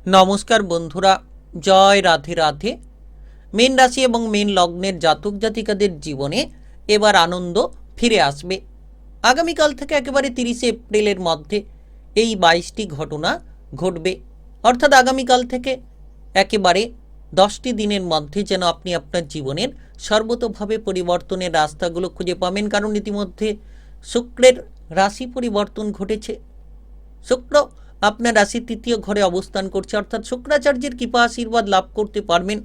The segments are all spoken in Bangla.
নমস্কার বন্ধুরা, জয় রাধে রাধে। মীন রাশি এবং মীন লগ্নের জাতক জাতিকাদের জীবনে এবার আনন্দ ফিরে আসবে। আগামীকাল থেকে একেবারে 30শে এপ্রিলের মধ্যে এই 22টি ঘটনা ঘটবে। অর্থাৎ আগামীকাল থেকে একেবারে 10টি দিনের মধ্যে যেন আপনি আপনার জীবনের সর্বতোভাবে পরিবর্তনের রাস্তাগুলো খুঁজে পাবেন। কারণ ইতিমধ্যে শুক্রের রাশি পরিবর্তন ঘটেছে। শুক্র আপনার রাশির 3য় ঘরে অবস্থান করছে, অর্থাৎ শুক্রাচার্যের কৃপা আশীর্বাদ লাভ করতে পারবেন।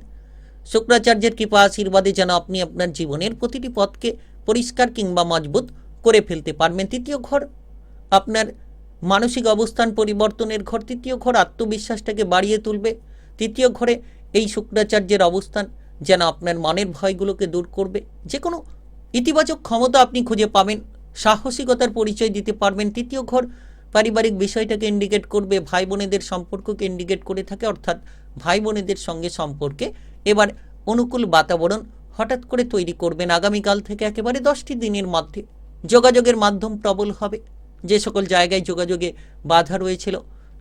শুক্রাচার্যের কৃপা আশীর্বাদে যেন আপনি আপনার জীবনের প্রতিটি পথকে পরিষ্কার কিংবা মজবুত করে ফেলতে পারবেন। 3য় ঘর আপনার মানসিক অবস্থান পরিবর্তনের ঘর। 3য় ঘর আত্মবিশ্বাসটাকে বাড়িয়ে তুলবে। 3য় ঘরে এই শুক্রাচার্যের অবস্থান যেন আপনার মনের ভয়গুলোকে দূর করবে। যে কোনো ইতিবাচক ক্ষমতা আপনি খুঁজে পাবেন, সাহসিকতার পরিচয় দিতে পারবেন। 3য় ঘর পারিবারিক বিষয়টাকে ইন্ডিকেট করবে, ভাই বোনেদের সম্পর্ককে ইন্ডিকেট করে থাকে, অর্থাৎ ভাই বোনেদের সঙ্গে সম্পর্কে এবার অনুকূল বাতাবরণ হঠাৎ করে তৈরি করবেন। আগামীকাল থেকে একেবারে 10টি দিনের মধ্যে যোগাযোগের মাধ্যম প্রবল হবে। যে সকল জায়গায় যোগাযোগে বাধা রয়েছিল,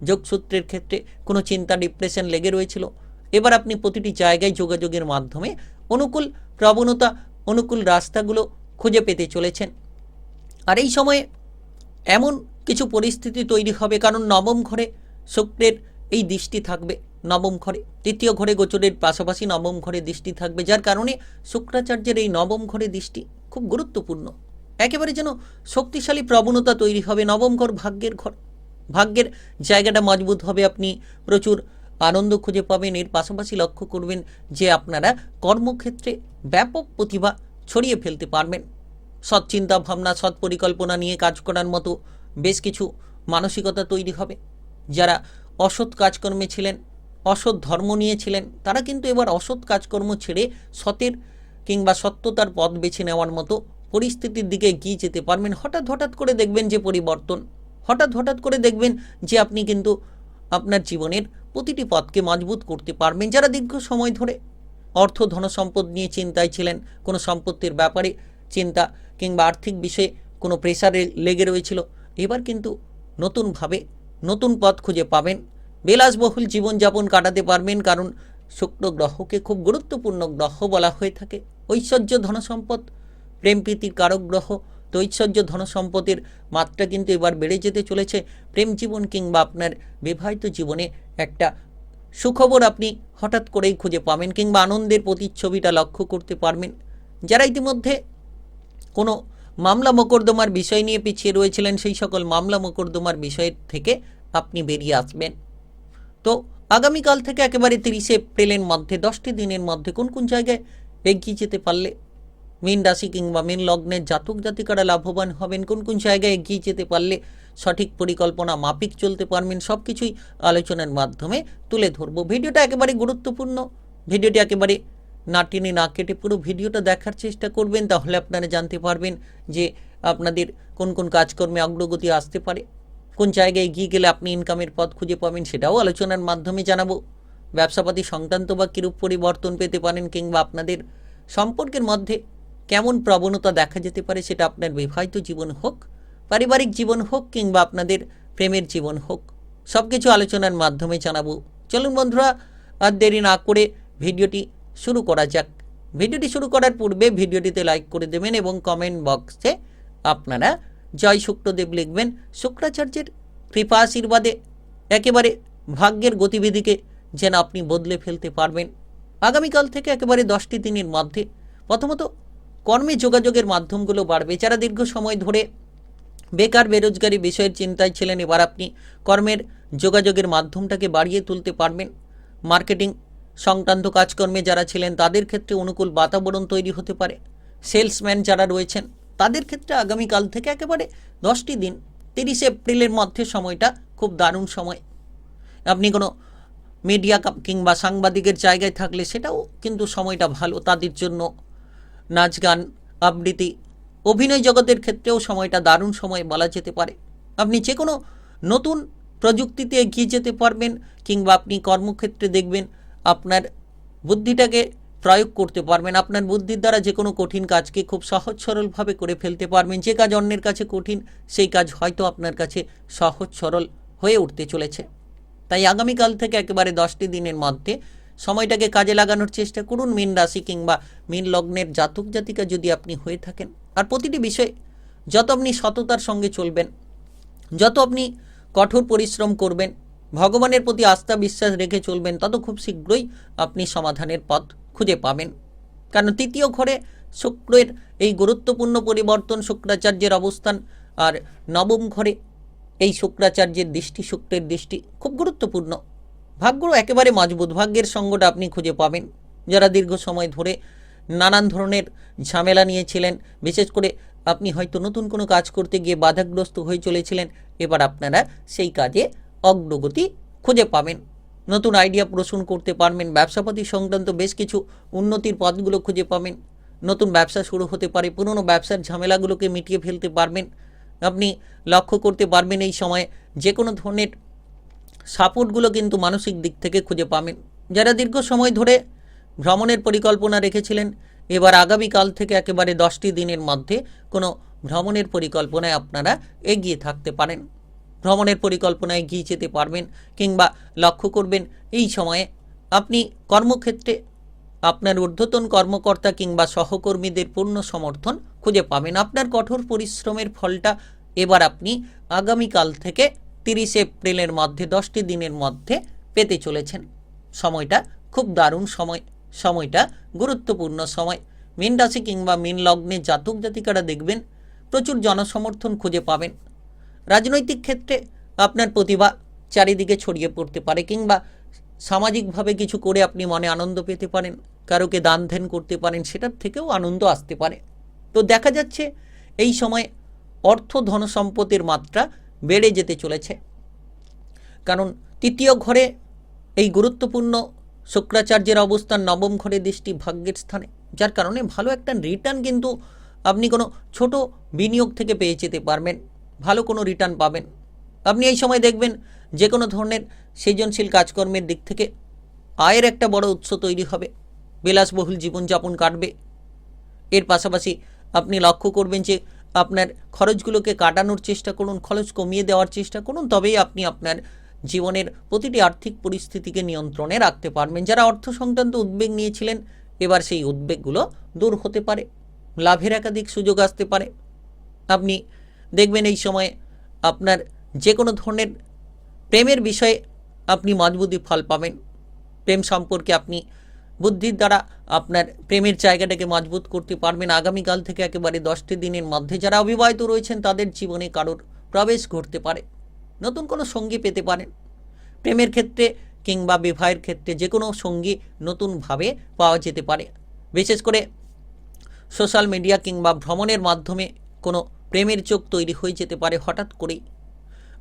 যোগসূত্রের ক্ষেত্রে কোনো চিন্তা ডিপ্রেশন লেগে রয়েছিল, এবার আপনি প্রতিটি জায়গায় যোগাযোগের মাধ্যমে অনুকূল প্রবণতা, অনুকূল রাস্তাগুলো খুঁজে পেতে চলেছেন। আর এই সময়ে এমন কিছু পরিস্থিতি তৈরি হবে, কারণ নবম ঘরে শুক্রের এই দৃষ্টি থাকবে। নবম ঘরে 3য় ঘরে গোচরের পাশাপাশি নবম ঘরে দৃষ্টি থাকবে, যার কারণে শুক্রাচার্যের এই নবম ঘরে দৃষ্টি খুব গুরুত্বপূর্ণ। একেবারে যেন শক্তিশালী প্রবণতা তৈরি হবে। নবম ঘর ভাগ্যের ঘর, ভাগ্যের জায়গাটা মজবুত হবে। আপনি প্রচুর আনন্দ খুঁজে পাবেন। এর পাশাপাশি লক্ষ্য করবেন যে আপনারা কর্মক্ষেত্রে ব্যাপক প্রতিভা ছড়িয়ে ফেলতে পারবেন। সৎ চিন্তা ভাবনা, সৎ পরিকল্পনা নিয়ে কাজ করার মতো বেশ কিছু মানসিকতা তৈরি হবে। যারা অসৎ কাজকর্মে ছিলেন, অসৎ ধর্ম নিয়েছিলেন, তারা কিন্তু এবার অসৎ কাজকর্ম ছেড়ে সতের কিংবা সত্যতার পথ বেছে নেওয়ার মতো পরিস্থিতির দিকে এগিয়ে যেতে পারবেন। হঠাৎ করে দেখবেন যে পরিবর্তন, হঠাৎ করে দেখবেন যে আপনি কিন্তু আপনার জীবনের প্রতিটি পথকে মজবুত করতে পারবেন। যারা দীর্ঘ সময় ধরে অর্থ ধনসম্পদ নিয়ে চিন্তায় ছিলেন, কোনো সম্পত্তির ব্যাপারে চিন্তা কিংবা আর্থিক বিষয়ে কোনো প্রেসারে লেগে রয়েছিল, এবার কিন্তু নতুনভাবে নতুন পথ খুঁজে পাবেন। বিলাসবহুল জীবনযাপন কাটাতে পারবেন, কারণ শুক্র গ্রহকে খুব গুরুত্বপূর্ণ গ্রহ বলা হয়ে থাকে। ঐশ্বর্য ধনসম্পদ প্রেম প্রীতির কারক গ্রহ, তো ঐশ্বর্য ধনসম্পদের মাত্রা কিন্তু এবার বেড়ে যেতে চলেছে। প্রেম জীবন কিংবা আপনার বিবাহিত জীবনে একটা সুখবর আপনি হঠাৎ করেই খুঁজে পাবেন, কিংবা আনন্দের প্রতিচ্ছবিটা লক্ষ্য করতে পারবেন। যারা ইতিমধ্যে কোনো মামলা মোকদ্দমার বিষয় নিয়ে পিছিয়ে রয়েছিলেন, সেই সকল মামলা মোকদ্দমার বিষয়ের থেকে আপনি বেরিয়ে আসবেন। তো আগামীকাল থেকে একেবারে 30শে এপ্রিলের মধ্যে 10টি দিনের মধ্যে কোন কোন জায়গায় এগিয়ে যেতে পারলে মীন রাশি কিংবা মীন লগ্নের জাতক জাতিকারা লাভবান হবেন, কোন কোন জায়গায় এগিয়ে যেতে পারলে সঠিক পরিকল্পনা মাফিক চলতে পারবেন, সব কিছুই আলোচনার মাধ্যমে তুলে ধরবো। ভিডিওটা একেবারে গুরুত্বপূর্ণ। ভিডিওটি একেবারে না টেনে না কেটে পুরো ভিডিওটা দেখার চেষ্টা করবেন, তাহলে আপনারা জানতে পারবেন যে আপনাদের কোন কোন কাজকর্মে অগ্রগতি আসতে পারে, কোন জায়গায় এগিয়ে গেলে আপনি ইনকামের পথ খুঁজে পাবেন, সেটাও আলোচনার মাধ্যমে জানাবো। ব্যবসাপাতি সংক্রান্ত বা কিরূপ পরিবর্তন পেতে পারেন, কিংবা আপনাদের সম্পর্কের মধ্যে কেমন প্রবণতা দেখা যেতে পারে, সেটা আপনার বিবাহিত জীবন হোক, পারিবারিক জীবন হোক, কিংবা আপনাদের প্রেমের জীবন হোক, সব কিছু আলোচনার মাধ্যমে জানাবো। চলুন বন্ধুরা, আর দেরি না করে ভিডিওটি শুরু করা যাক। ভিডিওটি শুরু করার পূর্বে ভিডিওটিতে লাইক করে দেবেন এবং কমেন্ট বক্সে আপনারা জয় শুক্রদেব লিখবেন। শুক্রাচার্যের কৃপা আশীর্বাদে একেবারে ভাগ্যের গতিবিধিকে যেন আপনি বদলে ফেলতে পারবেন। আগামীকাল থেকে একেবারে 10টি দিনের মধ্যে প্রথমত কর্মে যোগাযোগের মাধ্যমগুলো বাড়বে। যারা দীর্ঘ সময় ধরে বেকার বেরোজগারি বিষয়ের চিন্তায় ছিলেন, এবার আপনি কর্মের যোগাযোগের মাধ্যমটাকে বাড়িয়ে তুলতে পারবেন। মার্কেটিং সংক্রান্ত কাজকর্মে যারা ছিলেন তাদের ক্ষেত্রে অনুকূল বাতাবরণ তৈরি হতে পারে। সেলসম্যান যারা রয়েছেন তাদের ক্ষেত্রে আগামীকাল থেকে একেবারে 10টি দিন 30শে এপ্রিলের মধ্যে সময়টা খুব দারুণ সময়। আপনি কোনো মিডিয়া কিংবা সাংবাদিকের জায়গায় থাকলে সেটাও কিন্তু সময়টা ভালো তাদের জন্য। নাচ গান আবৃত্তি অভিনয় জগতের ক্ষেত্রেও সময়টা দারুণ সময় বলা যেতে পারে। আপনি যে কোনো নতুন প্রযুক্তিতে এগিয়ে যেতে পারবেন, কিংবা আপনি কর্মক্ষেত্রে দেখবেন আপনার বুদ্ধিটাকে প্রয়োগ করতে পারবেন। আপনার বুদ্ধির দ্বারা যে কোনো কঠিন কাজকে খুব সহজ সরলভাবে করে ফেলতে পারবেন। যে কাজ অন্যের কাছে কঠিন, সেই কাজ হয়তো আপনার কাছে সহজ সরল হয়ে উঠতে চলেছে। তাই আগামীকাল থেকে একেবারে 10টি দিনের মধ্যে সময়টাকে কাজে লাগানোর চেষ্টা করুন মীন রাশি কিংবা মীন লগ্নের জাতক জাতিকা যদি আপনি হয়ে থাকেন। আর প্রতিটি বিষয়ে যত আপনি সততার সঙ্গে চলবেন, যত আপনি কঠোর পরিশ্রম করবেন, ভগবানের প্রতি আস্থা বিশ্বাস রেখে চলবেন, তত খুব শীঘ্রই আপনি সমাধানের পথ খুঁজে পাবেন। কারণ তৃতীয় ঘরে শুক্রের এই গুরুত্বপূর্ণ পরিবর্তন, শুক্রাচার্যের অবস্থান, আর নবম ঘরে এই শুক্রাচার্যের দৃষ্টি, শুক্রের দৃষ্টি খুব গুরুত্বপূর্ণ। ভাগ্য একেবারে মজবুত, ভাগ্যের সঙ্গটা আপনি খুঁজে পাবেন। যারা দীর্ঘ সময় ধরে নানান ধরনের ঝামেলা নিয়েছিলেন, বিশেষ করে আপনি হয়তো নতুন কোনো কাজ করতে গিয়ে বাধাগ্রস্ত হয়ে চলেছিলেন, এবার আপনারা সেই কাজে অগ্রগতি খুঁজে পাবেন, নতুন আইডিয়া পোষণ করতে পারবেন, ব্যবসাপাতি সংক্রান্ত বেশ কিছু উন্নতির পথগুলো খুঁজে পাবেন, নতুন ব্যবসা শুরু হতে পারে, পুরনো ব্যবসার ঝামেলাগুলোকে মিটিয়ে ফেলতে পারবেন। আপনি লক্ষ্য করতে পারবেন এই সময়ে যে কোনো ধরনের সাপোর্টগুলো কিন্তু মানসিক দিক থেকে খুঁজে পাবেন। যারা দীর্ঘ সময় ধরে ভ্রমণের পরিকল্পনা রেখেছিলেন, এবার আগামীকাল থেকে একেবারে 10টি দিনের মধ্যে কোনো ভ্রমণের পরিকল্পনায় আপনারা এগিয়ে থাকতে পারেন, ভ্রমণের পরিকল্পনায় এগিয়ে যেতে পারবেন। কিংবা লক্ষ্য করবেন এই সময়ে আপনি কর্মক্ষেত্রে আপনার ঊর্ধ্বতন কর্মকর্তা কিংবা সহকর্মীদের পূর্ণ সমর্থন খুঁজে পাবেন। আপনার কঠোর পরিশ্রমের ফলটা এবার আপনি আগামীকাল থেকে 30 এপ্রিলের মধ্যে 10টি দিনের মধ্যে পেতে চলেছেন। সময়টা খুব দারুণ সময়, সময়টা গুরুত্বপূর্ণ সময়। মীন রাশি কিংবা মীন লগ্নে জাতক জাতিকারা দেখবেন প্রচুর জনসমর্থন খুঁজে পাবেন। রাজনৈতিক ক্ষেত্রে আপনার প্রতিভা চারিদিকে ছড়িয়ে পড়তে পারে, কিংবা সামাজিকভাবে কিছু করে আপনি মনে আনন্দ পেতে পারেন, কারোকে দান ধ্যান করতে পারেন, সেটার থেকেও আনন্দ আসতে পারে। তো দেখা যাচ্ছে এই সময় অর্থ ধন সম্পদের মাত্রা বেড়ে যেতে চলেছে, কারণ তৃতীয় ঘরে এই গুরুত্বপূর্ণ শুক্রাচার্যের অবস্থান, নবম ঘরে দৃষ্টি ভাগ্যের স্থানে, যার কারণে ভালো একটা রিটার্ন কিন্তু আপনি কোনো ছোট বিনিয়োগ থেকে পেয়ে যেতে পারবেন, ভালো কোনো রিটার্ন পাবেন। আপনি এই সময় দেখবেন যে কোনো ধরনের সৃজনশীল কাজকর্মের দিক থেকে আয়ের একটা বড় উৎস তৈরি হবে, বিলাসবহুল জীবনযাপন কাটবে। এর পাশাপাশি আপনি লক্ষ্য করবেন যে আপনার খরচগুলোকে কাটানোর চেষ্টা করুন, খরচ কমিয়ে দেওয়ার চেষ্টা করুন, তবেই আপনি আপনার জীবনের প্রতিটি আর্থিক পরিস্থিতিকে নিয়ন্ত্রণে রাখতে পারবেন। যারা অর্থ সংক্রান্ত উদ্বেগ নিয়েছিলেন, এবার সেই উদ্বেগগুলো দূর হতে পারে, লাভের একাধিক সুযোগ আসতে পারে। আপনি দেখবেন এই সময়ে আপনার যে কোনো ধরনের প্রেমের বিষয়ে আপনি মজবুতি ফল পাবেন। প্রেম সম্পর্কে আপনি বুদ্ধির দ্বারা আপনার প্রেমের জায়গাটাকে মজবুত করতে পারবেন। আগামীকাল থেকে একেবারে 10টি দিনের মধ্যে যারা অবিবাহিত রয়েছেন তাদের জীবনে কারোর প্রবেশ ঘটতে পারে, নতুন কোনো সঙ্গী পেতে পারেন। প্রেমের ক্ষেত্রে কিংবা বিবাহের ক্ষেত্রে যে কোনো সঙ্গী নতুনভাবে পাওয়া যেতে পারে। বিশেষ করে সোশ্যাল মিডিয়া কিংবা ভ্রমণের মাধ্যমে কোনো প্রেমের চোখ তৈরি হয়ে যেতে পারে হঠাৎ করেই।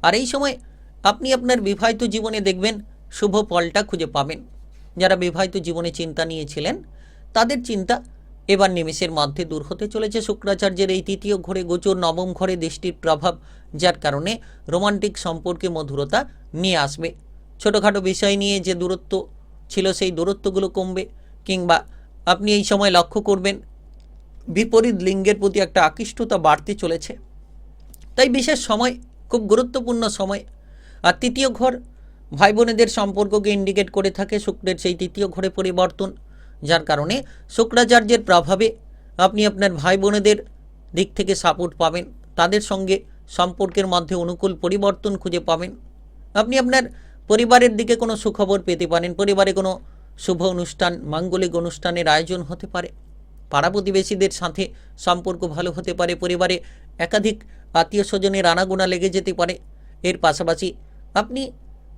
আর এই সময় আপনি আপনার বিবাহিত জীবনে দেখবেন শুভ ফলটা খুঁজে পাবেন। যারা বিবাহিত জীবনে চিন্তা নিয়েছিলেন তাদের চিন্তা এবার নিমেষের মধ্যে দূর হতে চলেছে। শুক্রাচার্যের এই তৃতীয় ঘরে গোচর, নবম ঘরে দৃষ্টির প্রভাব, যার কারণে রোমান্টিক সম্পর্কে মধুরতা নিয়ে আসবে। ছোটোখাটো বিষয় নিয়ে যে দূরত্ব ছিল সেই দূরত্বগুলো কমবে, কিংবা আপনি এই সময় লক্ষ্য করবেন বিপরীত লিঙ্গের প্রতি একটা আকৃষ্টতা বাড়তে চলেছে। তাই বিশেষ সময়, খুব গুরুত্বপূর্ণ সময়। আর তৃতীয় ঘর ভাই বোনেদের সম্পর্ককে ইন্ডিকেট করে থাকে, শুক্রের সেই তৃতীয় ঘরে পরিবর্তন, যার কারণে শুক্রাচার্যের প্রভাবে আপনি আপনার ভাই বোনেদের দিক থেকে সাপোর্ট পাবেন, তাদের সঙ্গে সম্পর্কের মধ্যে অনুকূল পরিবর্তন খুঁজে পাবেন। আপনি আপনার পরিবারের দিকে কোনো সুখবর পেতে পারেন, পরিবারে কোনো শুভ অনুষ্ঠান, মাঙ্গলিক অনুষ্ঠানের আয়োজন হতে পারে, পাড়া প্রতিবেশীদের সাথে সম্পর্ক ভালো হতে পারে, পরিবারে একাধিক আত্মীয় স্বজনের আনাগোনা লেগে যেতে পারে। এর পাশাপাশি আপনি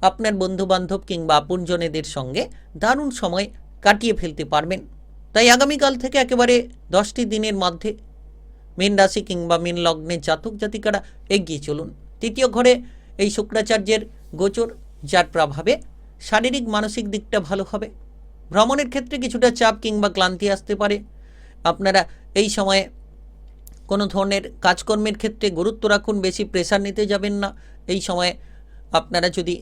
আপনার বন্ধুবান্ধব কিংবা আপনজনেদের সঙ্গে দারুণ সময় কাটিয়ে ফেলতে পারবেন। তাই আগামীকাল থেকে একেবারে 10টি দিনের মধ্যে মীন রাশি কিংবা মীন লগ্নের জাতক জাতিকারা এগিয়ে চলুন। তৃতীয় ঘরে এই শুক্রাচার্যের গোচর, যার প্রভাবে শারীরিক মানসিক দিকটা ভালো হবে। ভ্রমণের ক্ষেত্রে কিছুটা চাপ কিংবা ক্লান্তি আসতে পারে। আপনারা এই সময়ে কোনো ধরনের কাজকর্মের ক্ষেত্রে গুরুত্ব রাখুন, বেশি প্রেশার নিতে যাবেন না। এই সময়ে আপনারা যদি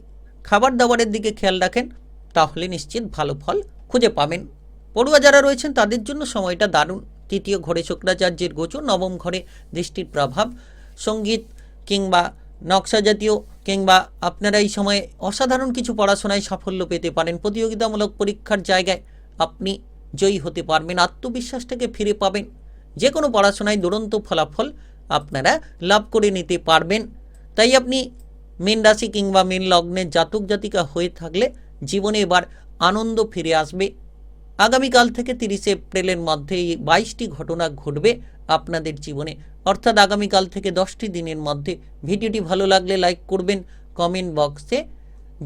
খাবার দাবারের দিকে খেয়াল রাখেন তাহলে নিশ্চিত ভালো ফল খুঁজে পাবেন। পড়ুয়া যারা রয়েছেন তাদের জন্য সময়টা দারুণ। তৃতীয় ঘরে শুক্রাচার্যের গোচর, নবম ঘরে দৃষ্টির প্রভাব, সঙ্গীত কিংবা নকশা জাতীয় কিংবা আপনারা এই সময়ে অসাধারণ কিছু পড়াশোনায় সাফল্য পেতে পারেন। প্রতিযোগিতামূলক পরীক্ষার জায়গায় আপনি জয়ী হতে পারবেন, আত্মবিশ্বাসটাকে ফিরে পাবেন। যে কোনো পড়াশোনায় দুরন্ত ফলাফল আপনারা লাভ করে নিতে পারবেন। তাই আপনি মীন রাশি কিংবা মীন লগ্নের জাতক জাতিকা হয়ে থাকলে জীবনে এবার আনন্দ ফিরে আসবে। আগামীকাল থেকে 30 এপ্রিলের মধ্যে এই 22টি ঘটনা ঘটবে আপনাদের জীবনে, অর্থাৎ আগামীকাল থেকে 10টি দিনের মধ্যে। ভিডিওটি ভালো লাগলে লাইক করবেন, কমেন্ট বক্সে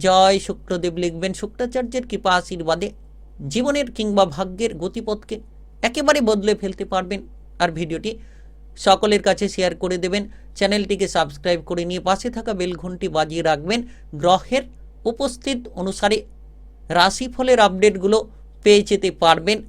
জয় শুক্রদেব লিখবেন। শুক্রাচার্যের কৃপা আশীর্বাদে জীবনের কিংবা ভাগ্যের গতিপথকে একেবারে বদলে ফেলতে পারবেন। আর ভিডিওটি সকলের কাছে শেয়ার করে দেবেন, চ্যানেলটিকে সাবস্ক্রাইব করে নিয়ে পাশে থাকা বেল ঘন্টি বাজিয়ে রাখবেন। গ্রহের উপস্থিত অনুসারে রাশিফলের আপডেটগুলো পেয়ে যেতে পারবেন।